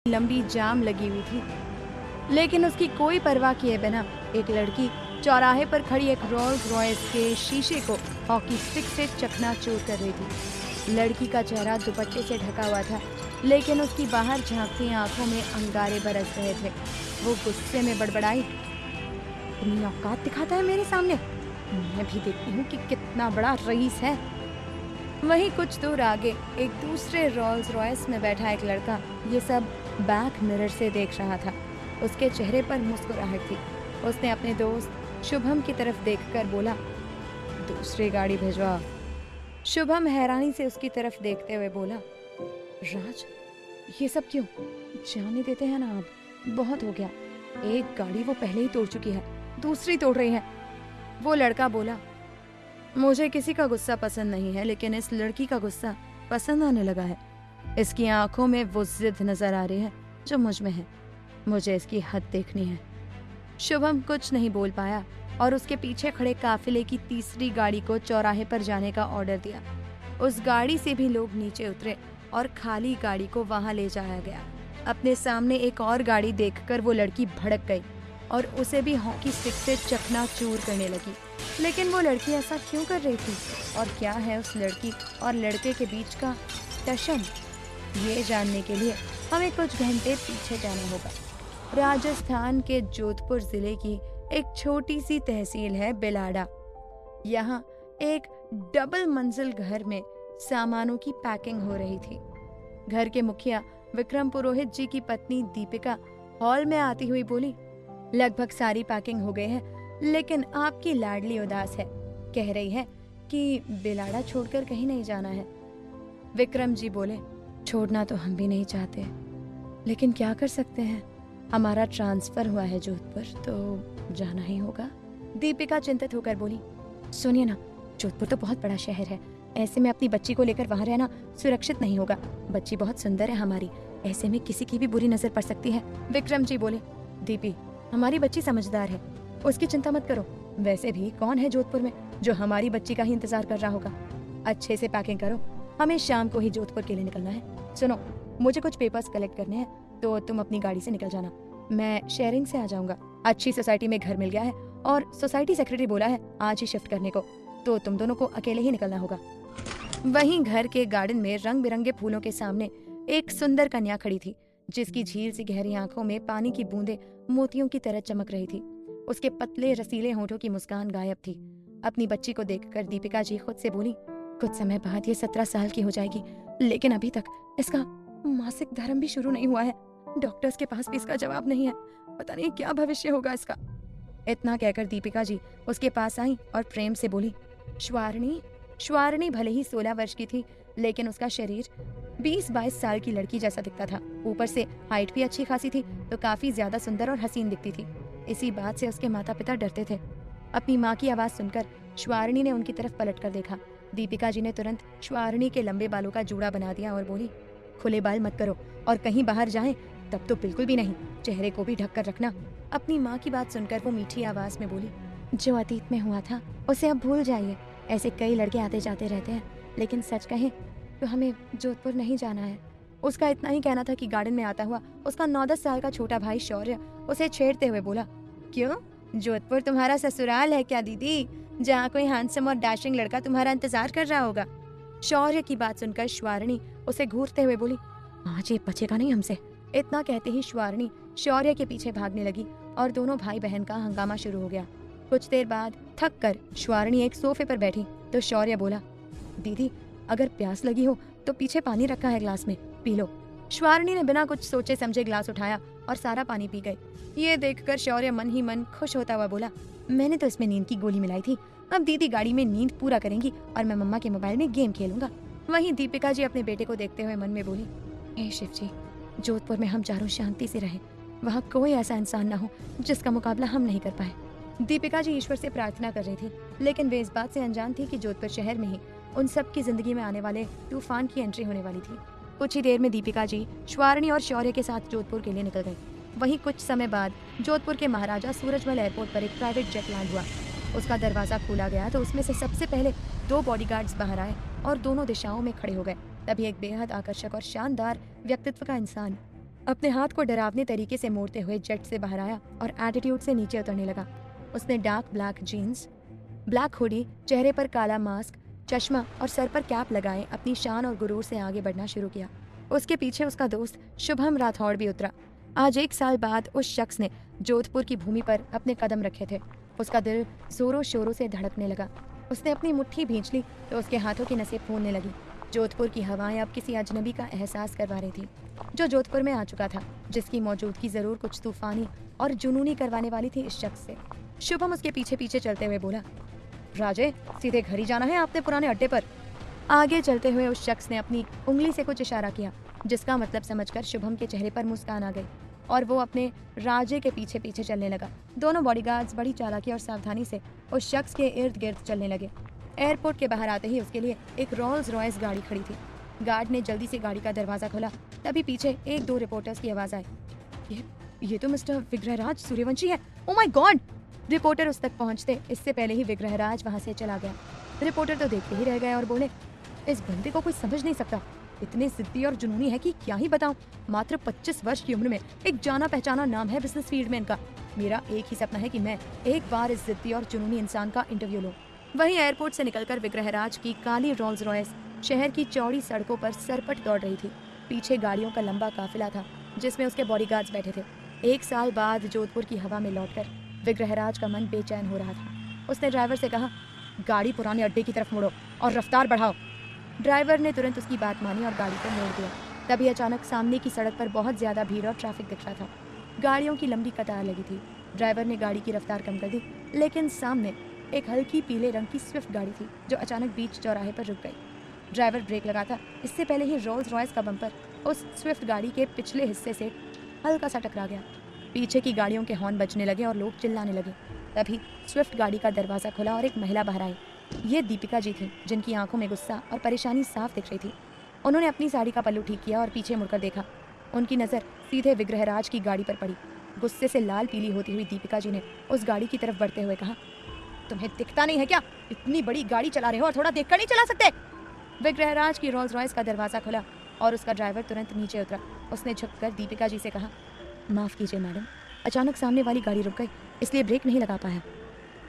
लंबी जाम लगी हुई थी, लेकिन उसकी कोई परवाह किए बिना एक लड़की चौराहे पर खड़ी एक रोल्स रॉयस के शीशे को हॉकी स्टिक से चकनाचूर कर रही थी। लड़की का चेहरा दुपट्टे से ढका हुआ था, लेकिन उसकी बाहर झांकती आंखों में अंगारे बरस रहे थे। वो गुस्से में बड़बड़ाई, अपनी औकात दिखाता है मेरे सामने, मैं भी देखती हूँ कि कितना बड़ा रईस है। वहीं कुछ दूर आगे एक दूसरे रोल्स रॉयस में बैठा एक लड़का ये सब बैक मिरर से देख रहा था। उसके चेहरे पर मुस्कुराहट थी। उसने अपने दोस्त शुभम की तरफ देखकर बोला, दूसरी गाड़ी भिजवा। शुभम हैरानी से उसकी तरफ देखते हुए बोला, राज ये सब क्यों? जाने देते हैं ना, अब बहुत हो गया। एक गाड़ी वो पहले ही तोड़ चुकी है, दूसरी तोड़ रही है। वो लड़का बोला, मुझे किसी का गुस्सा पसंद नहीं है, लेकिन इस लड़की का गुस्सा पसंद आने लगा है। इसकी आंखों में वो जिद नजर आ रही है जो मुझ में है। मुझे इसकी हद देखनी है। शुभम कुछ नहीं बोल पाया और उसके पीछे खड़े काफिले की तीसरी गाड़ी को चौराहे पर जाने का ऑर्डर दिया। उस गाड़ी से भी लोग नीचे उतरे और खाली गाड़ी को वहां ले जाया गया। अपने सामने एक और गाड़ी देखकर वो लड़की भड़क गई और उसे भी हॉकी स्टिक से चकनाचूर करने लगी। लेकिन वो लड़की ऐसा क्यों कर रही थी और क्या है उस लड़की और लड़के के बीच का टशन? ये जानने के लिए हमें कुछ घंटे पीछे जाना होगा। राजस्थान के जोधपुर जिले की एक छोटी सी तहसील है बिलाड़ा। यहाँ एक डबल मंजिल घर में सामानों की पैकिंग हो रही थी। घर के मुखिया विक्रम पुरोहित जी की पत्नी दीपिका हॉल में आती हुई बोली, लगभग सारी पैकिंग हो गई है, लेकिन आपकी लाडली उदास है। कह रही है कि बिलाड़ा छोड़कर कहीं नहीं जाना है। विक्रम जी बोले, छोड़ना तो हम भी नहीं चाहते, लेकिन क्या कर सकते हैं, हमारा ट्रांसफर हुआ है जोधपुर, तो जाना ही होगा। दीपिका चिंतित होकर बोली, सुनिए ना, जोधपुर तो बहुत बड़ा शहर है, ऐसे में अपनी बच्ची को लेकर वहाँ रहना सुरक्षित नहीं होगा। बच्ची बहुत सुंदर है हमारी, ऐसे में किसी की भी बुरी नजर पड़ सकती है। विक्रम जी बोले, दीपी हमारी बच्ची समझदार है, उसकी चिंता मत करो। वैसे भी कौन है जोधपुर में जो हमारी बच्ची का ही इंतजार कर रहा होगा। अच्छे से पैकिंग करो, हमें शाम को ही जोधपुर के लिए निकलना है। सुनो, मुझे कुछ पेपर्स कलेक्ट करने हैं, तो तुम अपनी गाड़ी से निकल जाना, मैं शेयरिंग से आ जाऊंगा। अच्छी सोसाइटी में घर मिल गया है और सोसाइटी सेक्रेटरी बोला है आज ही शिफ्ट करने को, तो तुम दोनों को अकेले ही निकलना होगा। वहीं घर के गार्डन में रंग बिरंगे फूलों के सामने एक सुंदर कन्या खड़ी थी, जिसकी झील सी गहरी आंखों में पानी की बूंदें मोतियों की तरह चमक रही थी। उसके पतले रसीले होठों की मुस्कान गायब थी। अपनी बच्ची को देखकर दीपिका जी खुद से बोली, कुछ समय बाद ये 17 साल की हो जाएगी, लेकिन अभी तक इसका मासिक धर्म भी शुरू नहीं हुआ है। डॉक्टर्स के पास भी इसका जवाब नहीं है, पता नहीं क्या भविष्य होगा इसका। इतना कहकर दीपिका जी उसके पास आई और प्रेम से बोली, श्वारणी। श्वारणी भले ही 16 वर्ष की थी, लेकिन उसका शरीर 20-22 साल की लड़की जैसा दिखता था। ऊपर से हाइट भी अच्छी खासी थी, तो काफी ज्यादा सुंदर और हसीन दिखती थी। इसी बात से उसके माता पिता डरते थे। अपनी माँ की आवाज सुनकर श्वारणी ने उनकी तरफ पलटकर देखा। दीपिका जी ने तुरंत श्वारणी के लंबे बालों का जूड़ा बना दिया और बोली, खुले बाल मत करो, और कहीं बाहर जाएं तब तो बिल्कुल भी नहीं, चेहरे को भी ढक कर रखना। अपनी माँ की बात सुनकर वो मीठी आवाज में बोली, जो अतीत में हुआ था उसे अब भूल जाइए। ऐसे कई लड़के आते जाते रहते हैं, लेकिन सच कहें तो हमें जोधपुर नहीं जाना है। उसका इतना ही कहना था कि गार्डन में आता हुआ उसका 9-10 साल का छोटा भाई शौर्य उसे छेड़ते हुए बोला, क्यों, जोधपुर तुम्हारा ससुराल है क्या दीदी, जहाँ कोई हैंडसम और डैशिंग लड़का तुम्हारा इंतजार कर रहा होगा। शौर्य की बात सुनकर श्वारणी उसे घूरते हुए बोली, आज ये बचेगा नहीं हमसे। इतना कहते ही श्वारणी शौर्य के पीछे भागने लगी और दोनों भाई बहन का हंगामा शुरू हो गया। कुछ देर बाद थक कर श्वारणी एक सोफे पर बैठी तो शौर्य बोला, दीदी अगर प्यास लगी हो तो पीछे पानी रखा है ग्लास में, पी लो। श्वारणी ने बिना कुछ सोचे समझे ग्लास उठाया और सारा पानी पी गई। ये देखकर शौर्य मन ही मन खुश होता हुआ बोला, मैंने तो इसमें नींद की गोली मिलाई थी, अब दीदी गाड़ी में नींद पूरा करेंगी और मैं मम्मा के मोबाइल में गेम खेलूंगा। वहीं दीपिका जी अपने बेटे को देखते हुए मन में बोली, हे शिव जी, जोधपुर में हम चारों शांति से रहें, वहाँ कोई ऐसा इंसान ना हो जिसका मुकाबला हम नहीं कर पाए। दीपिका जी ईश्वर से प्रार्थना कर रही थी, लेकिन वे इस बात से अनजान थी कि जोधपुर शहर में ही उन सब की जिंदगी में आने वाले तूफान की एंट्री होने वाली थी। कुछ ही देर में दीपिका जी श्वारणी और शौर्य के साथ जोधपुर के लिए निकल गई। वहीं कुछ समय बाद जोधपुर के महाराजा सूरजमल एयरपोर्ट पर एक प्राइवेट जेट लैंड हुआ। उसका दरवाजा खोला गया तो उसमें से सबसे पहले 2 बॉडीगार्ड्स बाहर आए और दोनों दिशाओं में खड़े हो गए। तभी एक बेहद आकर्षक और शानदार व्यक्तित्व का इंसान अपने हाथ को डरावने तरीके से मोड़ते हुए जेट से बाहर आया और एटीट्यूड से नीचे उतरने लगा। उसने dark black jeans, black hoodie, चेहरे पर काला मास्क, चश्मा और सर पर कैप लगाए अपनी शान और गुरूर से आगे बढ़ना शुरू किया। उसके पीछे उसका दोस्त शुभम राठौड़ भी उतरा। आज 1 साल बाद उस शख्स ने जोधपुर की भूमि पर अपने कदम रखे थे। उसका दिल जोरों शोरों से धड़कने लगा। उसने अपनी मुट्ठी भींच ली तो उसके हाथों की नसें फूलने लगी। जोधपुर की हवाएं अब किसी अजनबी का एहसास करवा रही थी, जो जोधपुर में आ चुका था, जिसकी मौजूदगी जरूर कुछ तूफानी और जुनूनी करवाने वाली थी इस शख्स से। शुभम उसके पीछे पीछे चलते हुए बोला, राजे, सीधे घर ही जाना है आपने पुराने अड्डे पर। आगे चलते हुए उस शख्स ने अपनी उंगली से कुछ इशारा किया, जिसका मतलब समझकर शुभम के चेहरे पर मुस्कान आ गई और वो अपने राजे के पीछे पीछे चलने लगा। दोनों बॉडीगार्ड्स बड़ी चालाकी और सावधानी से उस शख्स के इर्द गिर्द चलने लगे। एयरपोर्ट के बाहर आते ही उसके लिए एक रोल्स रॉयस गाड़ी खड़ी थी। गार्ड ने जल्दी से गाड़ी का दरवाजा खोला, तभी पीछे 1-2 रिपोर्टर्स की आवाज आई, ये तो मिस्टर विग्रहराज सूर्यवंशी है। Oh my God! रिपोर्टर उस तक पहुंचते इससे पहले ही विग्रहराज वहां से चला गया। रिपोर्टर तो देखते ही रह गए और बोले, इस बंदे को कोई समझ नहीं सकता, इतने जिद्दी और जुनूनी है कि क्या ही बताऊं। मात्र 25 वर्ष की उम्र में एक जाना पहचाना नाम है बिजनेस फील्ड में इनका। मेरा एक ही सपना है कि मैं एक बार इस जिद्दी और जुनूनी इंसान का इंटरव्यू लूं। वहीं एयरपोर्ट से निकलकर विग्रहराज की काली रोल्स रॉयस शहर की चौड़ी सड़कों पर सरपट दौड़ रही थी। पीछे गाड़ियों का लंबा काफिला था, जिसमें उसके बॉडीगार्ड्स बैठे थे। 1 साल बाद जोधपुर की हवा में लौटकर विग्रहराज का मन बेचैन हो रहा था। उसने ड्राइवर से कहा, गाड़ी पुराने अड्डे की तरफ मोड़ो और रफ्तार बढ़ाओ। ड्राइवर ने तुरंत उसकी बात मानी और गाड़ी को मोड़ दिया। तभी अचानक सामने की सड़क पर बहुत ज्यादा भीड़ और ट्रैफिक दिख रहा था। गाड़ियों की लंबी कतार लगी थी। ड्राइवर ने गाड़ी की रफ्तार कम कर दी, लेकिन सामने एक हल्की पीले रंग की स्विफ्ट गाड़ी थी जो अचानक बीच चौराहे पर रुक गई। ड्राइवर ब्रेक लगाता, इससे पहले ही रोल्स रॉयस का बम्पर उस स्विफ्ट गाड़ी के पिछले हिस्से से हल्का सा टकरा गया। पीछे की गाड़ियों के हॉर्न बजने लगे और लोग चिल्लाने लगे। तभी स्विफ्ट गाड़ी का दरवाजा खुला और एक महिला बाहर आई। ये दीपिका जी थी, जिनकी आंखों में गुस्सा और परेशानी साफ दिख रही थी। उन्होंने अपनी साड़ी का पल्लू ठीक किया और पीछे मुड़कर देखा। उनकी नज़र सीधे विग्रहराज की गाड़ी पर पड़ी। गुस्से से लाल पीली होती हुई दीपिका जी ने उस गाड़ी की तरफ बढ़ते हुए कहा, तुम्हें दिखता नहीं है क्या? इतनी बड़ी गाड़ी चला रहे हो और थोड़ा देखकर नहीं चला सकते? विग्रहराज की रोल्स रॉयस का दरवाजा खुला और उसका ड्राइवर तुरंत नीचे उतरा। उसने झुककर दीपिका जी से कहा, माफ़ कीजिए मैडम, अचानक सामने वाली गाड़ी रुक गई, इसलिए ब्रेक नहीं लगा पाया।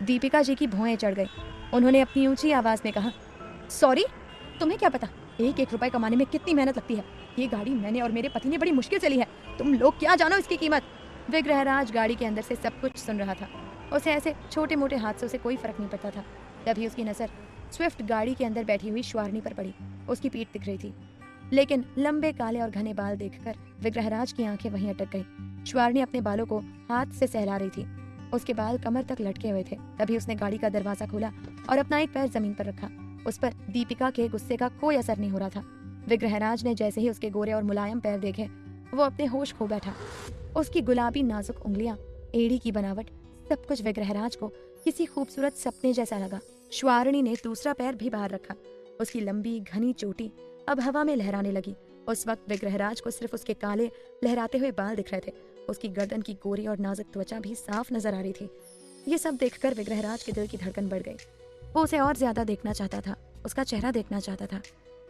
दीपिका जी की भौएं चढ़ गई। उन्होंने अपनी ऊंची आवाज़ में कहा, सॉरी, तुम्हें क्या पता 1-1 रुपए कमाने में कितनी मेहनत लगती है। ये गाड़ी मैंने और मेरे पति ने बड़ी मुश्किल से ली है, तुम लोग क्या जानो इसकी कीमत। विग्रहराज गाड़ी के अंदर से सब कुछ सुन रहा था। उसे ऐसे छोटे मोटे हादसों से कोई फर्क नहीं पड़ता था। तभी उसकी नज़र स्विफ्ट गाड़ी के अंदर बैठी हुई श्वारनी पर पड़ी। उसकी पीठ दिख रही थी, लेकिन लंबे काले और घने बाल देखकर विग्रहराज की आंखें वहीं अटक गई। श्वारनी अपने बालों को हाथ से सहला रही थी। उसके बाल कमर तक लटके हुए थे। तभी उसने गाड़ी का दरवाजा खोला और अपना एक पैर जमीन पर रखा। उस पर दीपिका के गुस्से का कोई असर नहीं हो रहा था। विग्रहराज ने जैसे ही उसके गोरे और मुलायम पैर देखे, वो अपने होश खो बैठा। उसकी गुलाबी नाजुक उंगलियां, एड़ी की बनावट, सब कुछ विग्रहराज को किसी खूबसूरत सपने जैसा लगा। श्वारणी ने दूसरा पैर भी बाहर रखा। उसकी लंबी घनी चोटी अब हवा में लहराने लगी। उस वक्त विग्रहराज को सिर्फ उसके काले लहराते हुए बाल दिख रहे थे। उसकी गर्दन की गोरी और नाजुक त्वचा भी साफ नजर आ रही थी। ये सब देखकर विग्रहराज के दिल की धड़कन बढ़ गई। वो उसे और ज्यादा देखना चाहता था, उसका चेहरा देखना चाहता था,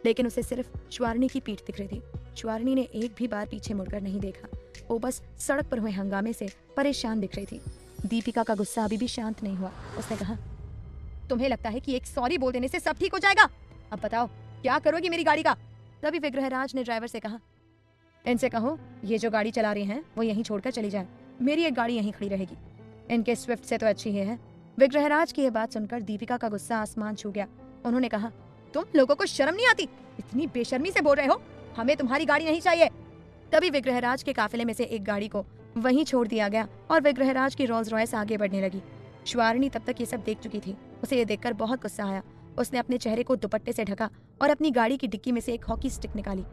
लेकिन उसे सिर्फ श्वारणी की पीठ दिख रही थी। श्वारणी ने एक भी बार पीछे मुड़कर नहीं देखा। वो बस सड़क पर हुए हंगामे से परेशान दिख रही थी। दीपिका का गुस्सा अभी भी शांत नहीं हुआ। उसने कहा, तुम्हें लगता है कि एक सॉरी बोल देने से सब ठीक हो जाएगा? अब बताओ क्या करोगी मेरी गाड़ी का? तभी विग्रहराज ने ड्राइवर से कहा, इनसे कहो ये जो गाड़ी चला रही हैं वो यहीं छोड़कर चली जाए, मेरी एक गाड़ी यहीं खड़ी रहेगी। इनके स्विफ्ट से तो अच्छी ही है। विग्रहराज की यह बात सुनकर दीपिका का गुस्सा आसमान छू गया। उन्होंने कहा, तुम लोगों को शर्म नहीं आती? इतनी बेशर्मी से बोल रहे हो? हमें तुम्हारी गाड़ी नहीं चाहिए। तभी विग्रहराज के काफिले में से एक गाड़ी को वहीं छोड़ दिया गया और विग्रहराज की रोल्स रॉयस आगे बढ़ने लगी। श्वारणी तब तक ये सब देख चुकी थी। उसे ये देखकर बहुत गुस्सा आया। उसने अपने चेहरे को दुपट्टे से ढका और अपनी गाड़ी की डिक्की में से एक हॉकी स्टिक निकाली।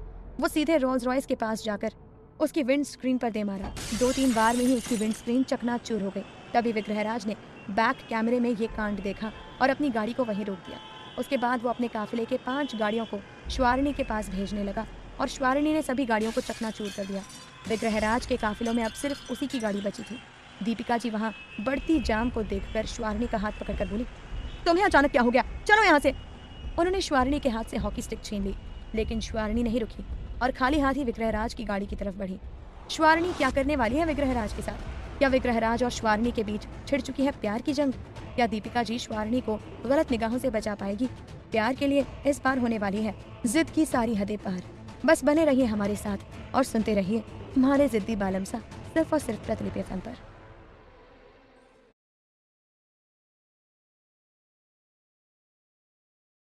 वो सीधे रोल्स रॉयस के पास जाकर उसकी विंड स्क्रीन पर दे मारा। 2-3 बार में ही उसकी विंड स्क्रीन चकनाचूर हो गई। तभी विग्रहराज ने बैक कैमरे में ये कांड देखा और अपनी गाड़ी को वहीं रोक दिया। उसके बाद वो अपने काफिले के 5 गाड़ियों को श्वारणी के पास भेजने लगा और श्वारणी ने सभी गाड़ियों को चकनाचूर कर दिया। विग्रहराज के काफिलों में अब सिर्फ उसी की गाड़ी बची थी। दीपिका जी वहाँ बढ़ती जाम को देखकर श्वारणी का हाथ पकड़कर बोली, तुम्हें अचानक क्या हो गया? चलो यहाँ से। उन्होंने श्वारणी के हाथ से हॉकी स्टिक छीन ली, लेकिन श्वारणी नहीं रुकी और खाली हाथ ही विग्रहराज की गाड़ी की तरफ बढ़ी। श्वारणी क्या करने वाली है विग्रहराज के साथ? क्या विग्रहराज और श्वारणी के बीच छिड़ चुकी है प्यार की जंग? क्या दीपिका जी श्वारणी को गलत निगाहों से बचा पाएगी? प्यार के लिए इस बार होने वाली है जिद की सारी हदें पार। बस बने रहिए हमारे साथ और सुनते रहिए हमारे जिद्दी बालम सा, सिर्फ और सिर्फ प्रतिलिपि FM पर।